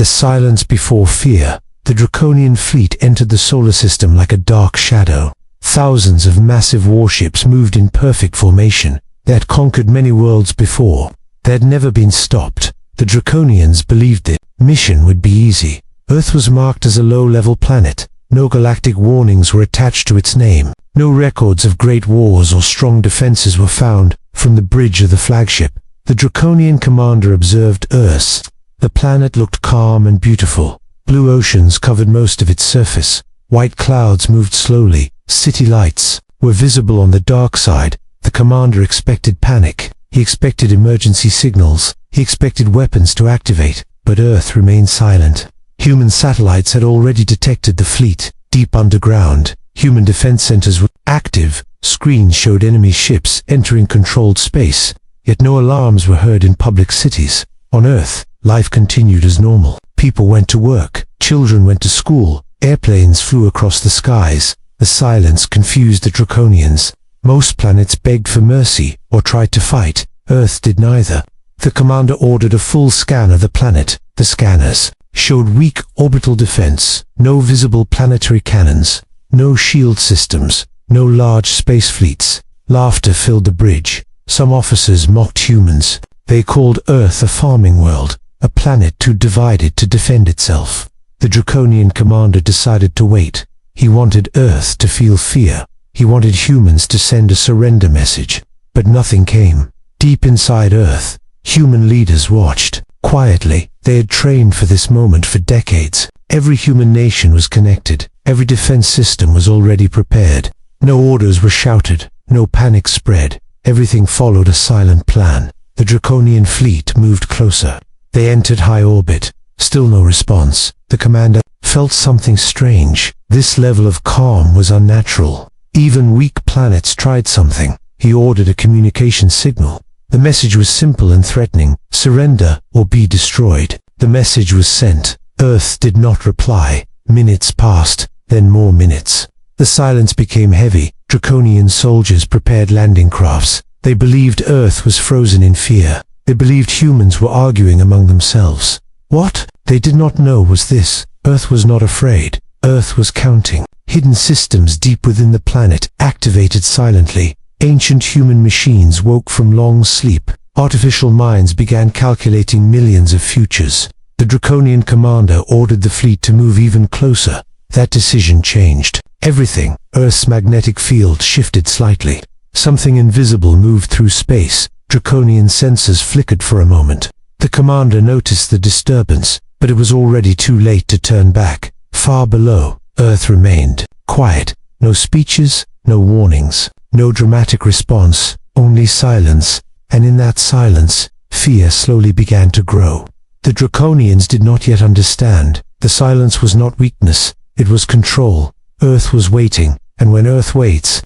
The silence before fear. The Draconian fleet entered the solar system like a dark shadow. Thousands of massive warships moved in perfect formation. They had conquered many worlds before. They had never been stopped. The Draconians believed the mission would be easy. Earth was marked as a low-level planet. No galactic warnings were attached to its name. No records of great wars or strong defenses were found. From the bridge of the flagship, the Draconian commander observed Earth. The planet looked calm and beautiful. Blue oceans covered most of its surface. White clouds moved slowly. City lights were visible on the dark side. The commander expected panic. He expected emergency signals. He expected weapons to activate, but Earth remained silent. Human satellites had already detected the fleet. Deep underground, human defense centers were active. Screens showed enemy ships entering controlled space, yet no alarms were heard in public cities. On Earth, life continued as normal. People went to work. Children went to school. Airplanes flew across the skies. The silence confused the Draconians. Most planets begged for mercy or tried to fight. Earth did neither. The commander ordered a full scan of the planet. The scanners showed weak orbital defense, no visible planetary cannons, no shield systems, no large space fleets. Laughter filled the bridge. Some officers mocked humans. They called Earth a farming world, a planet too divided to defend itself. The Draconian commander decided to wait. He wanted Earth to feel fear. He wanted humans to send a surrender message. But nothing came. Deep inside Earth, human leaders watched. Quietly, they had trained for this moment for decades. Every human nation was connected. Every defense system was already prepared. No orders were shouted. No panic spread. Everything followed a silent plan. The Draconian fleet moved closer. They entered high orbit. Still no response. The commander felt something strange. This level of calm was unnatural. Even weak planets tried something. He ordered a communication signal. The message was simple and threatening: surrender or be destroyed. The message was sent. Earth did not reply. Minutes passed, then more minutes. The silence became heavy. Draconian soldiers prepared landing crafts. They believed Earth was frozen in fear. They believed humans were arguing among themselves. What they did not know was this: Earth was not afraid. Earth was counting. Hidden systems deep within the planet activated silently. Ancient human machines woke from long sleep. Artificial minds began calculating millions of futures. The Draconian commander ordered the fleet to move even closer. That decision changed everything. Earth's magnetic field shifted slightly. Something invisible moved through space. Draconian sensors flickered for a moment. The commander noticed the disturbance, but it was already too late to turn back. Far below, Earth remained quiet. No speeches, no warnings, no dramatic response, only silence. And in that silence, fear slowly began to grow. The Draconians did not yet understand. The silence was not weakness, it was control. Earth was waiting, and when Earth waits,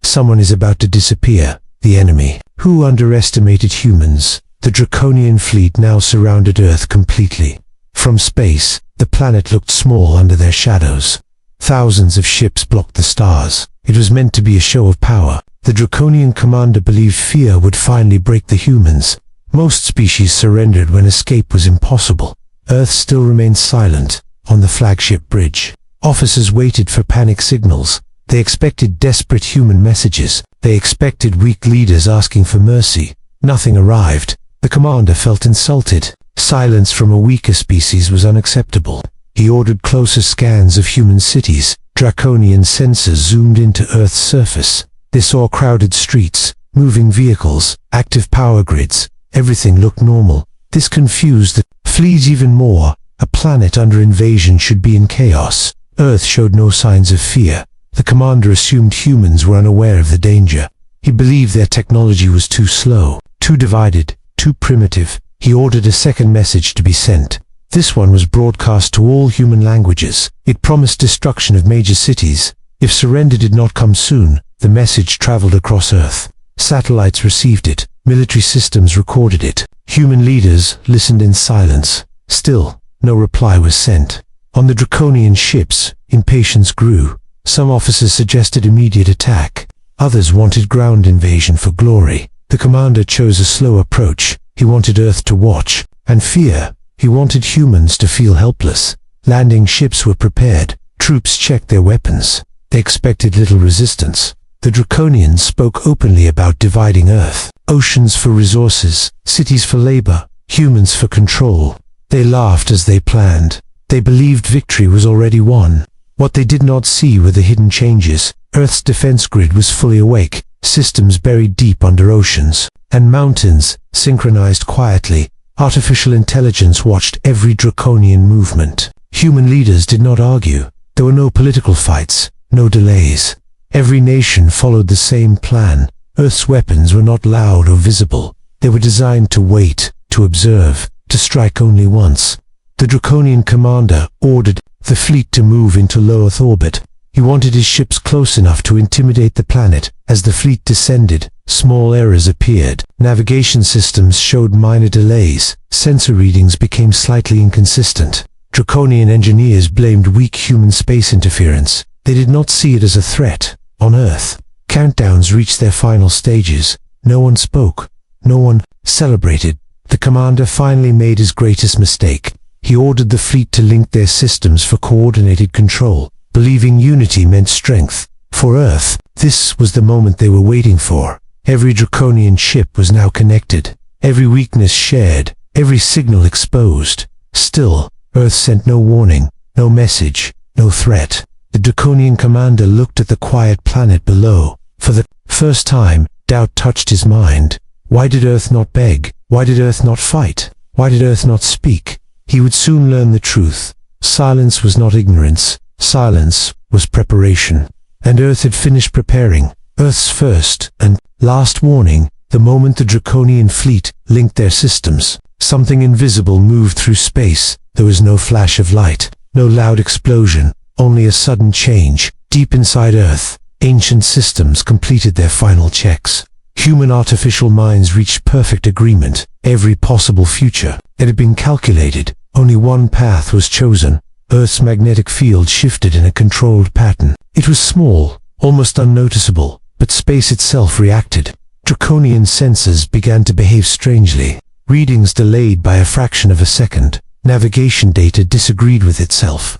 someone is about to disappear. The enemy. Who underestimated humans? The Draconian fleet now surrounded Earth completely. From space, the planet looked small under their shadows. Thousands of ships blocked the stars. It was meant to be a show of power. The Draconian commander believed fear would finally break the humans. Most species surrendered when escape was impossible. Earth still remained silent. On the flagship bridge, officers waited for panic signals. They expected desperate human messages. They expected weak leaders asking for mercy. Nothing arrived. The commander felt insulted. Silence from a weaker species was unacceptable. He ordered closer scans of human cities. Draconian sensors zoomed into Earth's surface. They saw crowded streets, moving vehicles, active power grids. Everything looked normal. This confused the fleet even more. A planet under invasion should be in chaos. Earth showed no signs of fear. The commander assumed humans were unaware of the danger. He believed their technology was too slow, too divided, too primitive. He ordered a second message to be sent. This one was broadcast to all human languages. It promised destruction of major cities. If surrender did not come soon, the message traveled across Earth. Satellites received it. Military systems recorded it. Human leaders listened in silence. Still, no reply was sent. On the Draconian ships, impatience grew. Some officers suggested immediate attack. Others wanted ground invasion for glory. The commander chose a slow approach. He wanted Earth to watch, and fear He wanted humans to feel helpless. Landing ships were prepared. Troops checked their weapons. They expected little resistance. The Draconians spoke openly about dividing Earth. Oceans for resources, cities for labor, humans for control. They laughed as they planned. They believed victory was already won. What they did not see were the hidden changes. Earth's defense grid was fully awake, systems buried deep under oceans, and mountains synchronized quietly. Artificial intelligence watched every Draconian movement. Human leaders did not argue. There were no political fights, no delays. Every nation followed the same plan. Earth's weapons were not loud or visible. They were designed to wait, to observe, to strike only once. The Draconian commander ordered the fleet to move into low Earth orbit. He wanted his ships close enough to intimidate the planet. As the fleet descended, small errors appeared. Navigation systems showed minor delays. Sensor readings became slightly inconsistent. Draconian engineers blamed weak human space interference. They did not see it as a threat. On Earth, countdowns reached their final stages. No one spoke. No one celebrated. The commander finally made his greatest mistake. He ordered the fleet to link their systems for coordinated control, believing unity meant strength. For Earth, this was the moment they were waiting for. Every Draconian ship was now connected. Every weakness shared. Every signal exposed. Still, Earth sent no warning, no message, no threat. The Draconian commander looked at the quiet planet below. For the first time, doubt touched his mind. Why did Earth not beg? Why did Earth not fight? Why did Earth not speak? He would soon learn the truth. Silence was not ignorance. Silence was preparation. And Earth had finished preparing. Earth's first and last warning, the moment the Draconian fleet linked their systems. Something invisible moved through space. There was no flash of light, no loud explosion, only a sudden change. Deep inside Earth, ancient systems completed their final checks. Human artificial minds reached perfect agreement. Every possible future that had been calculated. Only one path was chosen. Earth's magnetic field shifted in a controlled pattern. It was small, almost unnoticeable, but space itself reacted. Draconian sensors began to behave strangely. Readings delayed by a fraction of a second. Navigation data disagreed with itself.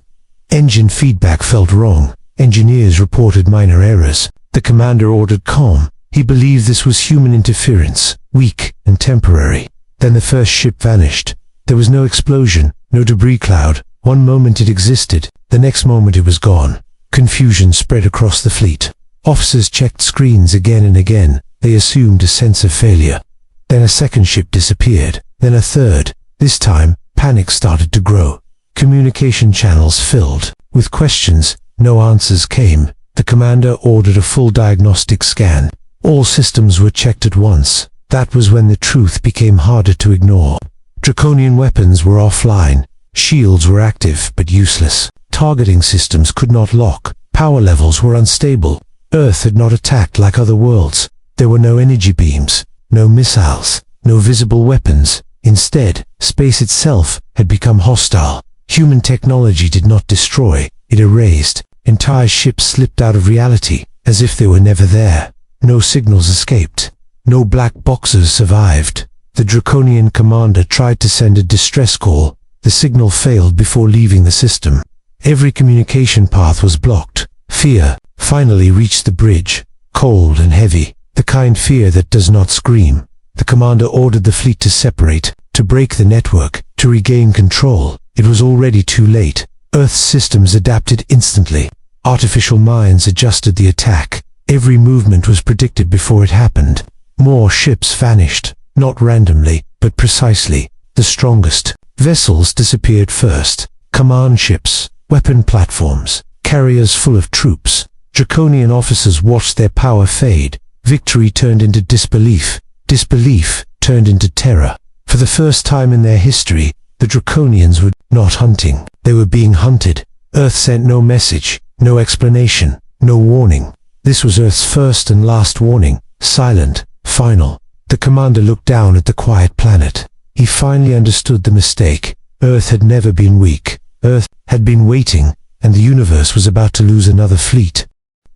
Engine feedback felt wrong. Engineers reported minor errors. The commander ordered calm. He believed this was human interference, weak and temporary. Then the first ship vanished. There was no explosion, no debris cloud. One moment it existed, the next moment it was gone. Confusion spread across the fleet. Officers checked screens again and again. They assumed a sense of failure. Then a second ship disappeared. Then a third. This time, panic started to grow. Communication channels filled. With questions, no answers came. The commander ordered a full diagnostic scan. All systems were checked at once. That was when the truth became harder to ignore. Draconian weapons were offline. Shields were active but useless. Targeting systems could not lock. Power levels were unstable. Earth had not attacked like other worlds. There were no energy beams, no missiles, no visible weapons. Instead, space itself had become hostile. Human technology did not destroy, it erased. Entire ships slipped out of reality, as if they were never there. No signals escaped. No black boxes survived. The Draconian commander tried to send a distress call. The signal failed before leaving the system. Every communication path was blocked. Fear finally reached the bridge, cold and heavy, the kind fear that does not scream. The commander ordered the fleet to separate, to break the network, to regain control. It was already too late. Earth's systems adapted instantly. Artificial minds adjusted the attack. Every movement was predicted before it happened. More ships vanished, not randomly, but precisely. The strongest vessels disappeared first. Command ships, weapon platforms, carriers full of troops. Draconian officers watched their power fade. Victory turned into disbelief. Disbelief turned into terror. For the first time in their history, the Draconians were not hunting. They were being hunted. Earth sent no message, no explanation, no warning. This was Earth's first and last warning, silent, final. The commander looked down at the quiet planet. He finally understood the mistake. Earth had never been weak. Earth had been waiting, and the universe was about to lose another fleet.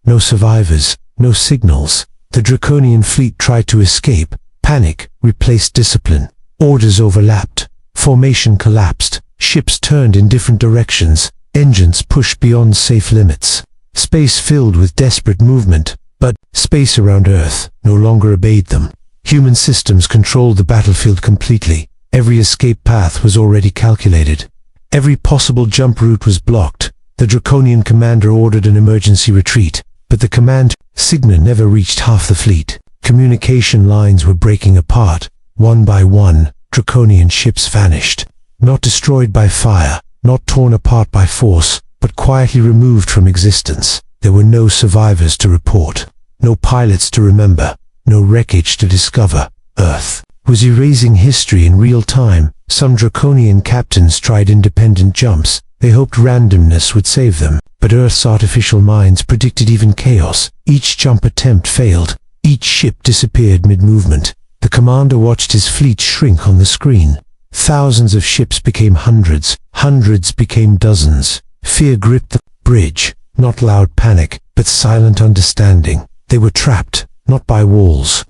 No survivors, no signals. The Draconian fleet tried to escape. Panic replaced discipline. Orders overlapped. Formation collapsed, ships turned in different directions, engines pushed beyond safe limits. Space filled with desperate movement, but space around Earth no longer obeyed them. Human systems controlled the battlefield completely. Every escape path was already calculated. Every possible jump route was blocked. The Draconian commander ordered an emergency retreat, but the command signal never reached half the fleet. Communication lines were breaking apart. One by one, Draconian ships vanished. Not destroyed by fire, not torn apart by force, but quietly removed from existence. There were no survivors to report, no pilots to remember, no wreckage to discover. Earth was erasing history in real time. Some Draconian captains tried independent jumps. They hoped randomness would save them, but Earth's artificial minds predicted even chaos. Each jump attempt failed. Each ship disappeared mid-movement. The commander watched his fleet shrink on the screen. Thousands of ships became hundreds. Hundreds became dozens. Fear gripped the bridge. Not loud panic, but silent understanding. They were trapped, not by walls,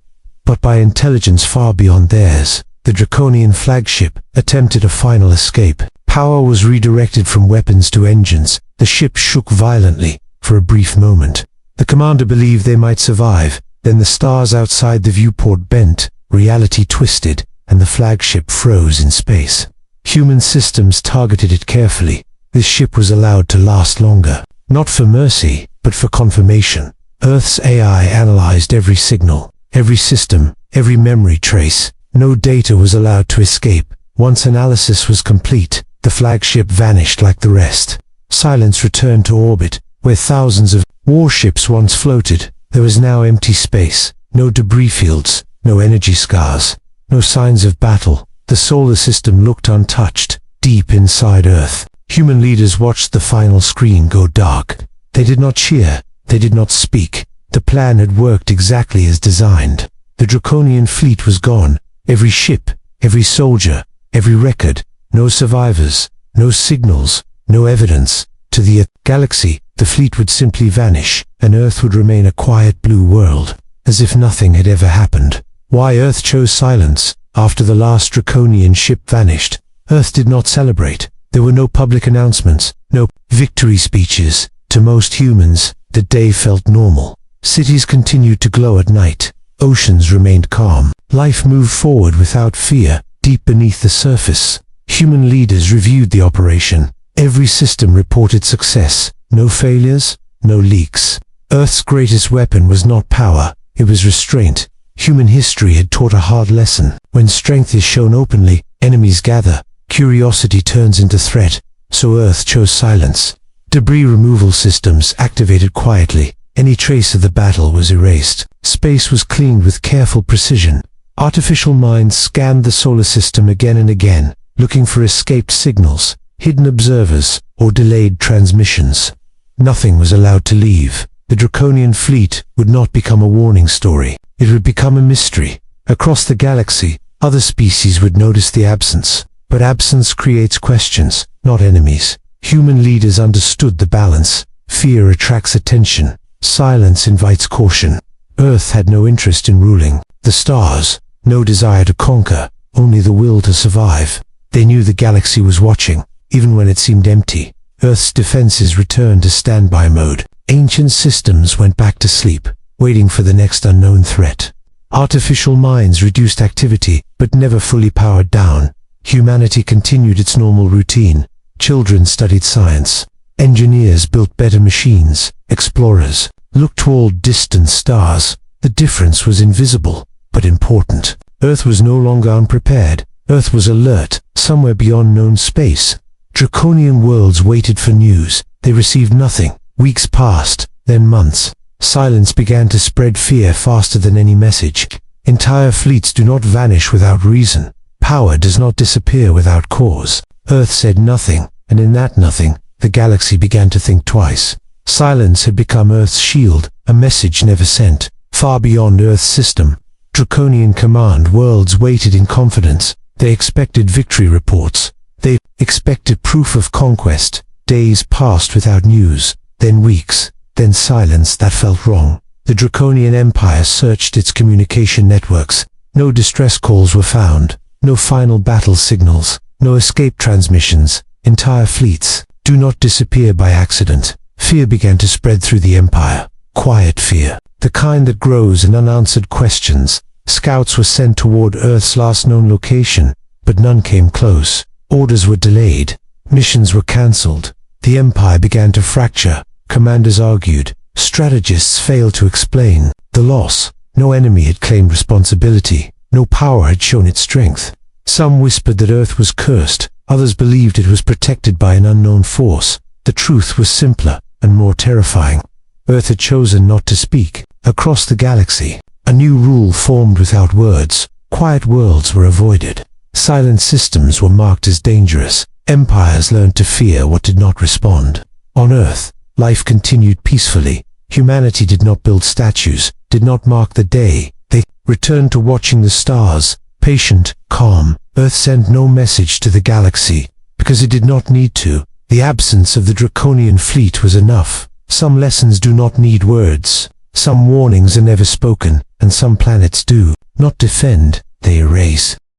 but by intelligence far beyond theirs. The Draconian flagship attempted a final escape. Power was redirected from weapons to engines. The ship shook violently for a brief moment. The commander believed they might survive. Then the stars outside the viewport bent, reality twisted, and the flagship froze in space. Human systems targeted it carefully. This ship was allowed to last longer, not for mercy, but for confirmation. Earth's AI analyzed every signal, every system, every memory trace. No data was allowed to escape. Once analysis was complete, the flagship vanished like the rest. Silence returned to orbit, where thousands of warships once floated. There was now empty space, no debris fields, no energy scars, no signs of battle. The solar system looked untouched, deep inside Earth. Human leaders watched the final screen go dark. They did not cheer, they did not speak. The plan had worked exactly as designed. The Draconian fleet was gone. Every ship, every soldier, every record. No survivors, no signals, no evidence. To the galaxy, the fleet would simply vanish, and Earth would remain a quiet blue world, as if nothing had ever happened. Why Earth chose silence? After the last Draconian ship vanished, Earth did not celebrate. There were no public announcements, no victory speeches. To most humans, the day felt normal. Cities continued to glow at night. Oceans remained calm. Life moved forward without fear. Deep beneath the surface, human leaders reviewed the operation. Every system reported success. No failures, no leaks. Earth's greatest weapon was not power, it was restraint. Human history had taught a hard lesson. When strength is shown openly, enemies gather. Curiosity turns into threat. So Earth chose silence. Debris removal systems activated quietly. Any trace of the battle was erased. Space was cleaned with careful precision. Artificial minds scanned the solar system again and again, looking for escaped signals, hidden observers, or delayed transmissions. Nothing was allowed to leave. The Draconian fleet would not become a warning story. It would become a mystery. Across the galaxy, other species would notice the absence. But absence creates questions, not enemies. Human leaders understood the balance. Fear attracts attention. Silence invites caution. Earth had no interest in ruling. The stars, no desire to conquer, only the will to survive. They knew the galaxy was watching, even when it seemed empty. Earth's defenses returned to standby mode. Ancient systems went back to sleep, waiting for the next unknown threat. Artificial minds reduced activity, but never fully powered down. Humanity continued its normal routine. Children studied science. Engineers built better machines. Explorers looked toward distant stars. The difference was invisible, but important. Earth was no longer unprepared. Earth was alert, somewhere beyond known space. Draconian worlds waited for news. They received nothing. Weeks passed, then months. Silence began to spread fear faster than any message. Entire fleets do not vanish without reason. Power does not disappear without cause. Earth said nothing, and in that nothing, the galaxy began to think twice. Silence had become Earth's shield, a message never sent. Far beyond Earth's system, Draconian command worlds waited in confidence. They expected victory reports. They expected proof of conquest. Days passed without news, then weeks, then silence that felt wrong. The Draconian Empire searched its communication networks. No distress calls were found, no final battle signals. No escape transmissions, entire fleets. Do not disappear by accident. Fear began to spread through the Empire. Quiet fear. The kind that grows in unanswered questions. Scouts were sent toward Earth's last known location, but none came close. Orders were delayed. Missions were cancelled. The Empire began to fracture. Commanders argued. Strategists failed to explain the loss. No enemy had claimed responsibility. No power had shown its strength. Some whispered that Earth was cursed. Others believed it was protected by an unknown force. The truth was simpler and more terrifying. Earth had chosen not to speak. Across the galaxy, a new rule formed without words. Quiet worlds were avoided. Silent systems were marked as dangerous. Empires learned to fear what did not respond. On Earth, life continued peacefully. Humanity did not build statues, did not mark the day. They returned to watching the stars, patient, calm. Earth sent no message to the galaxy, because it did not need to. The absence of the Draconian fleet was enough. Some lessons do not need words. Some warnings are never spoken, and some planets do not defend, they erase.